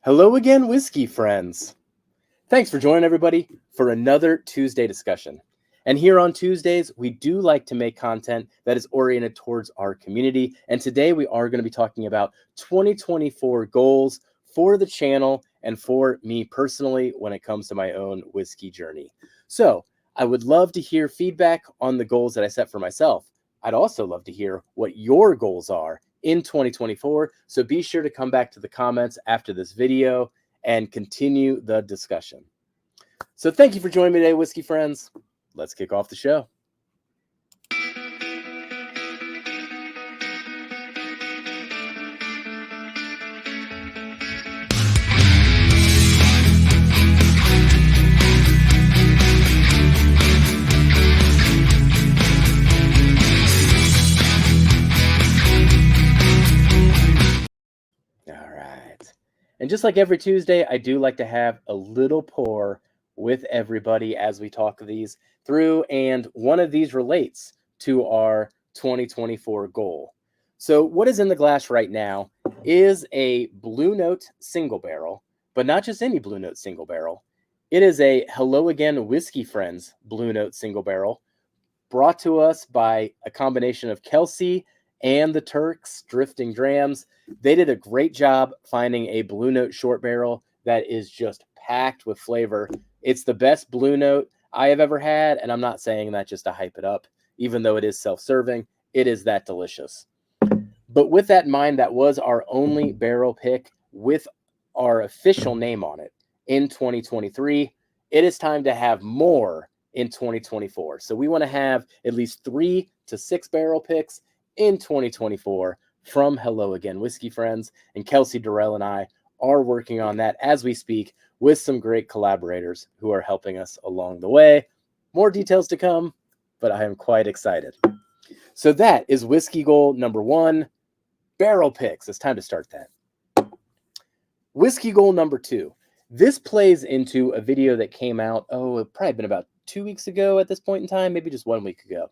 Hello again, whiskey friends. Thanks for joining everybody for another Tuesday discussion. And here on Tuesdays, we do like to make content that is oriented towards our community. And today we are going to be talking about 2024 goals for the channel and for me personally when it comes to my own whiskey journey. So I would love to hear feedback on the goals that I set for myself. I'd also love to hear what your goals are in 2024. So be sure to come back to the comments after this video and continue the discussion. So thank you for joining me today, whiskey friends. Let's kick off the show. All right. And just like every Tuesday, I do like to have a little pour with everybody as we talk these through. And one of these relates to our 2024 goal. So, what is in the glass right now is a Blue Note single barrel, but not just any Blue Note single barrel. It is a Hello Again Whiskey Friends Blue Note single barrel brought to us by a combination of Kelsey and the Turks Drifting Drams. They did a great job finding a Blue Note short barrel that is just packed with flavor. It's the best Blue Note I have ever had, and I'm not saying that just to hype it up. Even though it is self-serving, it is that delicious. But with that in mind, that was our only barrel pick with our official name on it in 2023. It is time to have more in 2024. So we want to have at least 3 to 6 barrel picks in 2024 from Hello Again Whiskey Friends. And Kelsey Durrell and I are working on that as we speak with some great collaborators who are helping us along the way. More details to come, but I am quite excited. So that is whiskey goal number 1, barrel picks. It's time to start that. Whiskey goal number 2. This plays into a video that came out, it probably been about 2 weeks ago at this point in time, maybe just 1 week ago.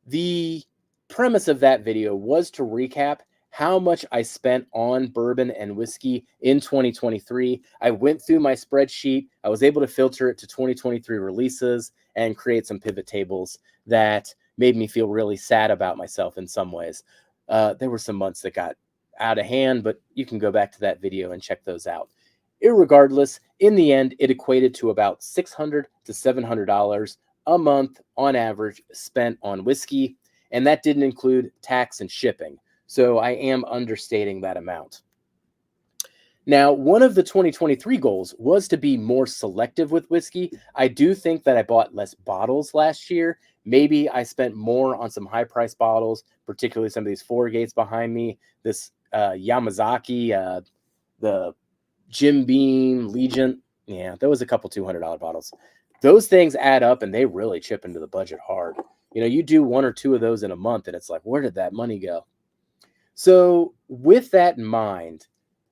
The premise of that video was to recap how much I spent on bourbon and whiskey in 2023. I went through my spreadsheet. I was able to filter it to 2023 releases and create some pivot tables that made me feel really sad about myself in some ways. There were some months that got out of hand, but you can go back to that video and check those out. Irregardless, in the end, it equated to about $600 to $700 a month on average spent on whiskey, and that didn't include tax and shipping. So I am understating that amount. Now, one of the 2023 goals was to be more selective with whiskey. I do think that I bought less bottles last year. Maybe I spent more on some high-priced bottles, particularly some of these Four Gates behind me. This Yamazaki, the Jim Beam, Legion. Yeah, there was a couple $200 bottles. Those things add up and they really chip into the budget hard. You know, you do 1 or 2 of those in a month and it's like, where did that money go? So with that in mind,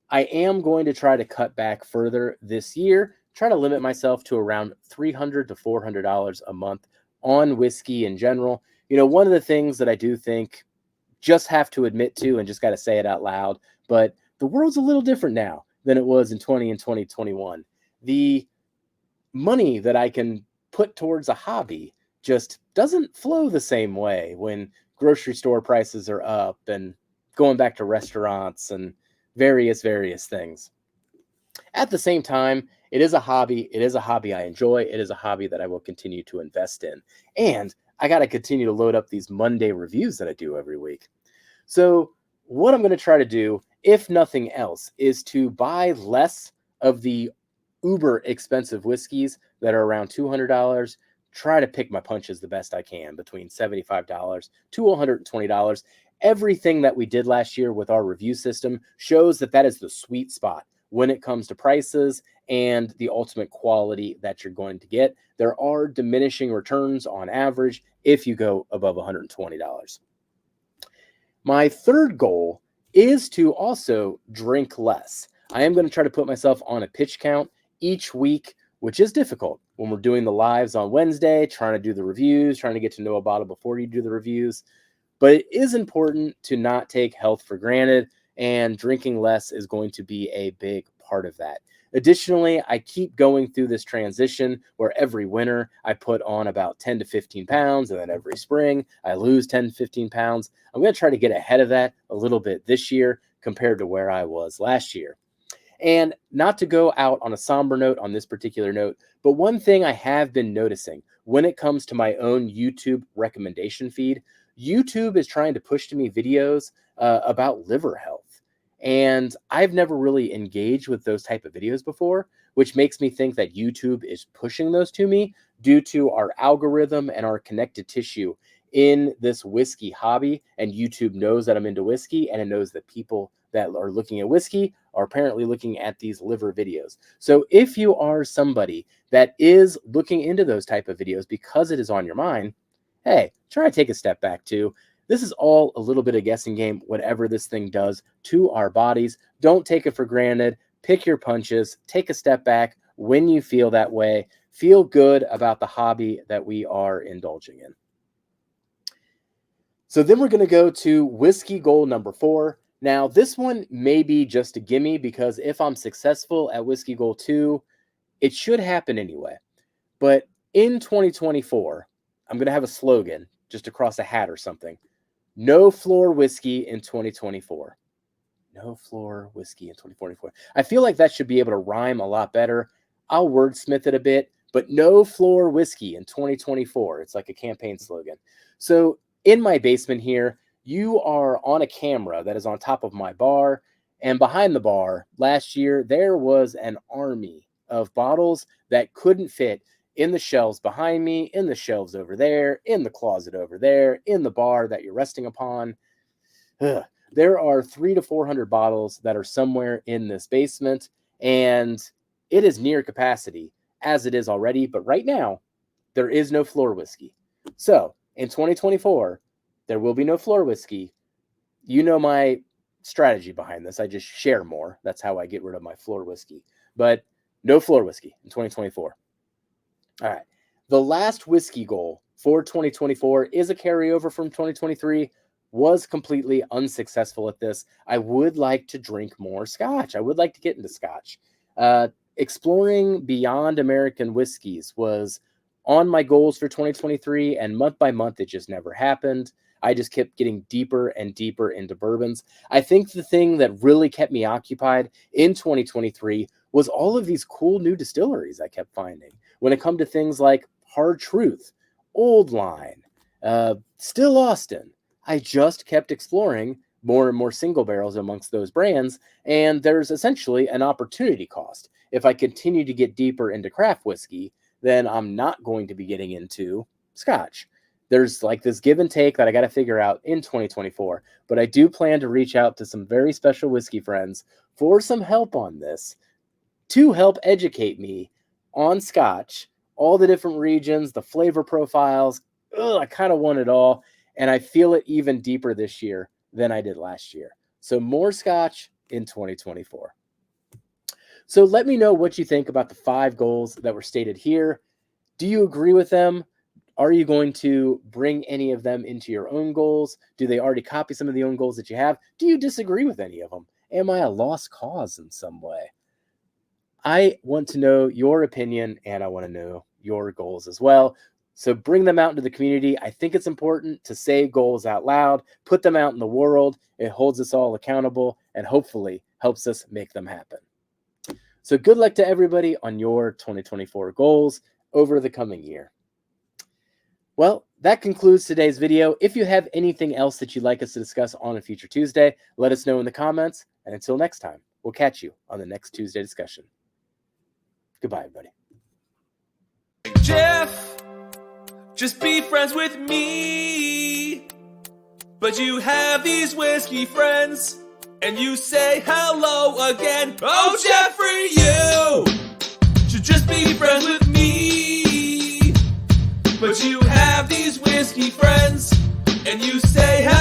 I am going to try to cut back further this year, try to limit myself to around $300 to $400 a month on whiskey in general. You know, one of the things that I do think just have to admit to and just got to say it out loud, but the world's a little different now than it was in 20 and 2021. The money that I can put towards a hobby just doesn't flow the same way when grocery store prices are up and going back to restaurants and various things. At the same time, it is a hobby. It is a hobby I enjoy. It is a hobby that I will continue to invest in. And I got to continue to load up these Monday reviews that I do every week. So what I'm going to try to do, if nothing else, is to buy less of the uber expensive whiskeys that are around $200, try to pick my punches the best I can between $75 to $120. Everything that we did last year with our review system shows that that is the sweet spot when it comes to prices and the ultimate quality that you're going to get. There are diminishing returns on average if you go above $120. My third goal is to also drink less. I am going to try to put myself on a pitch count each week, which is difficult when we're doing the lives on Wednesday, trying to do the reviews, trying to get to know a bottle before you do the reviews. But it is important to not take health for granted. and drinking less is going to be a big part of that. Additionally, I keep going through this transition where every winter I put on about 10 to 15 pounds, and then every spring I lose 10 to 15 pounds. I'm going to try to get ahead of that a little bit this year compared to where I was last year. And not to go out on a somber note on this particular note, but one thing I have been noticing when it comes to my own YouTube recommendation feed, YouTube is trying to push to me videos about liver health. And I've never really engaged with those type of videos before, which makes me think that YouTube is pushing those to me due to our algorithm and our connected tissue in this whiskey hobby. And YouTube knows that I'm into whiskey, and it knows that people that are looking at whiskey are apparently looking at these liver videos. So if you are somebody that is looking into those type of videos because it is on your mind, hey, try to take a step back too. This is all a little bit of guessing game, whatever this thing does to our bodies. Don't take it for granted. Pick your punches. Take a step back when you feel that way. Feel good about the hobby that we are indulging in. So then we're going to go to whiskey goal number 4. Now, this one may be just a gimme because if I'm successful at whiskey goal 2, it should happen anyway. But in 2024, I'm going to have a slogan just across a hat or something. No floor whiskey in 2024. No floor whiskey in 2024. I feel like that should be able to rhyme a lot better. I'll wordsmith it a bit, but no floor whiskey in 2024. It's like a campaign slogan. So in my basement here, you are on a camera that is on top of my bar, and behind the bar last year, there was an army of bottles that couldn't fit in the shelves behind me, in the shelves over there, in the closet over there, in the bar that you're resting upon. There are 300 to 400 bottles that are somewhere in this basement, and it is near capacity as it is already. But right now, there is no floor whiskey. So in 2024, there will be no floor whiskey. You know my strategy behind this. I just share more. That's how I get rid of my floor whiskey. But no floor whiskey in 2024. All right. The last whiskey goal for 2024 is a carryover from 2023. Was completely unsuccessful at this. I would like to drink more Scotch. I would like to get into Scotch. Exploring beyond American whiskeys was on my goals for 2023, and month by month, it just never happened. I just kept getting deeper and deeper into bourbons. I think the thing that really kept me occupied in 2023 was all of these cool new distilleries I kept finding. When it come to things like Hard Truth, Old Line, Still Austin, I just kept exploring more and more single barrels amongst those brands, and there's essentially an opportunity cost. If I continue to get deeper into craft whiskey, then I'm not going to be getting into Scotch. There's like this give and take that I got to figure out in 2024, but I do plan to reach out to some very special whiskey friends for some help on this to help educate me on Scotch, all the different regions, the flavor profiles. I kind of want it all, and I feel it even deeper this year than I did last year. So more Scotch in 2024. So let me know what you think about the 5 goals that were stated here. Do you agree with them? Are you going to bring any of them into your own goals? Do they already copy some of the own goals that you have? Do you disagree with any of them? Am I a lost cause in some way? I want to know your opinion, and I want to know your goals as well. So bring them out into the community. I think it's important to say goals out loud, put them out in the world. It holds us all accountable and hopefully helps us make them happen. So good luck to everybody on your 2024 goals over the coming year. Well, that concludes today's video. If you have anything else that you'd like us to discuss on a future Tuesday, let us know in the comments. And until next time, we'll catch you on the next Tuesday discussion. Goodbye, everybody. Jeff, just be friends with me. But you have these whiskey friends, and you say hello again. Oh, Jeffrey, you should just be friends with me. But you have these whiskey friends, and you say hello.